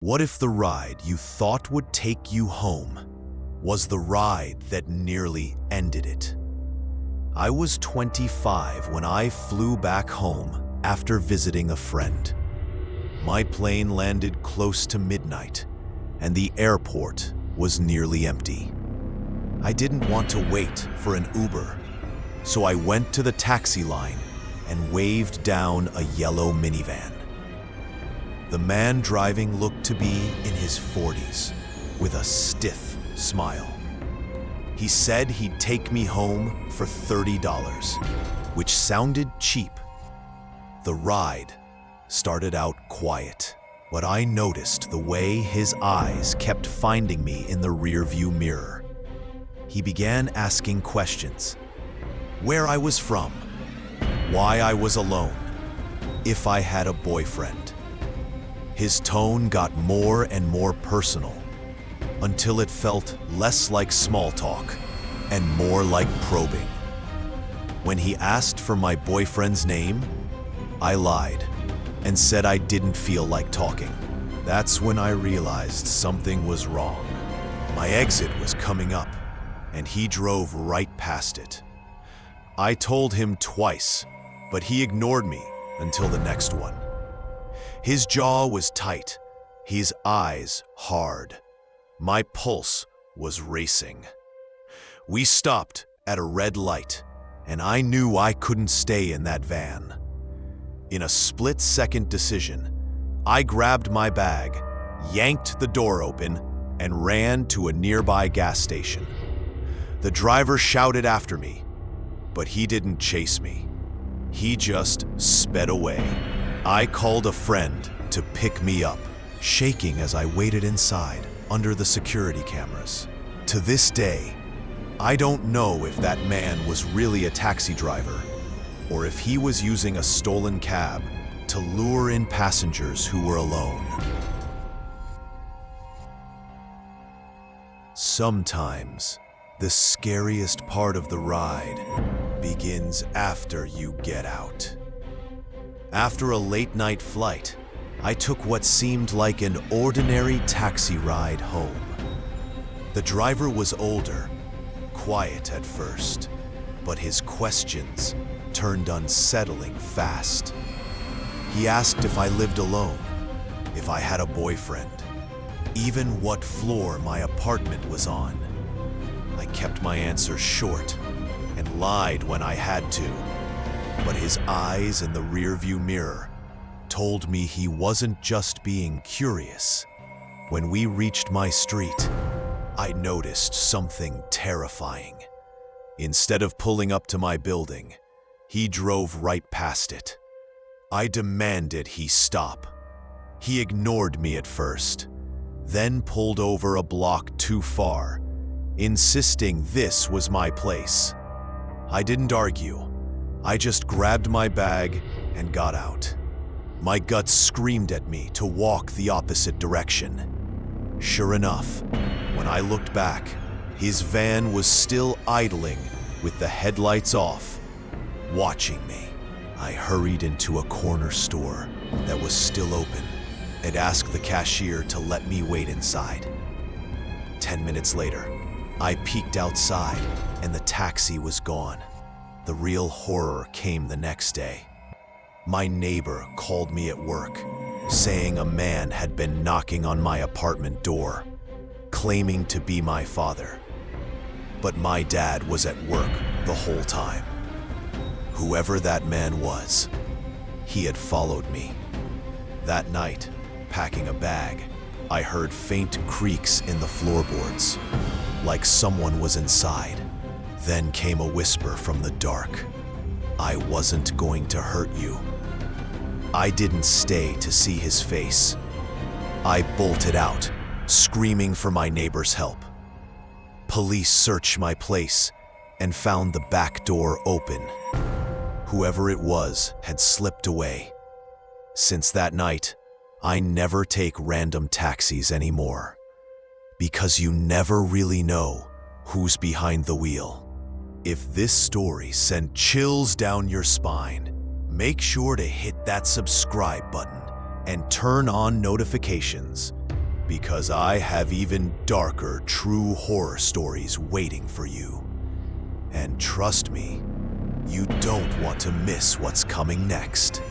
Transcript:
What if the ride you thought would take you home was the ride that nearly ended it? I was 25 when I flew back home after visiting a friend. My plane landed close to midnight, and the airport was nearly empty. I didn't want to wait for an Uber, so I went to the taxi line and waved down a yellow minivan. The man driving looked to be in his 40s, with a stiff smile. He said he'd take me home for $30, which sounded cheap. The ride started out quiet, but I noticed the way his eyes kept finding me in the rearview mirror. He began asking questions: where I was from, why I was alone, if I had a boyfriend. His tone got more and more personal, until it felt less like small talk and more like probing. When he asked for my boyfriend's name, I lied and said I didn't feel like talking. That's when I realized something was wrong. My exit was coming up, and he drove right past it. I told him twice, but he ignored me until the next one. His jaw was tight, his eyes hard. My pulse was racing. We stopped at a red light, and I knew I couldn't stay in that van. In a split-second decision, I grabbed my bag, yanked the door open, and ran to a nearby gas station. The driver shouted after me, but he didn't chase me. He just sped away. I called a friend to pick me up, shaking as I waited inside under the security cameras. To this day, I don't know if that man was really a taxi driver or if he was using a stolen cab to lure in passengers who were alone. Sometimes, the scariest part of the ride begins after you get out. After a late-night flight, I took what seemed like an ordinary taxi ride home. The driver was older, quiet at first, but his questions turned unsettling fast. He asked if I lived alone, if I had a boyfriend, even what floor my apartment was on. I kept my answers short and lied when I had to, but his eyes in the rearview mirror told me he wasn't just being curious. When we reached my street, I noticed something terrifying. Instead of pulling up to my building, he drove right past it. I demanded he stop. He ignored me at first, then pulled over a block too far, insisting this was my place. I didn't argue. I just grabbed my bag and got out. My gut screamed at me to walk the opposite direction. Sure enough, when I looked back, his van was still idling with the headlights off, watching me. I hurried into a corner store that was still open and asked the cashier to let me wait inside. 10 minutes later, I peeked outside and the taxi was gone. The real horror came the next day. My neighbor called me at work, saying a man had been knocking on my apartment door, claiming to be my father. But my dad was at work the whole time. Whoever that man was, he had followed me. That night, packing a bag, I heard faint creaks in the floorboards, like someone was inside. Then came a whisper from the dark. I wasn't going to hurt you. I didn't stay to see his face. I bolted out, screaming for my neighbor's help. Police searched my place and found the back door open. Whoever it was had slipped away. Since that night, I never take random taxis anymore, because you never really know who's behind the wheel. If this story sent chills down your spine, make sure to hit that subscribe button and turn on notifications because I have even darker true horror stories waiting for you. And trust me, you don't want to miss what's coming next.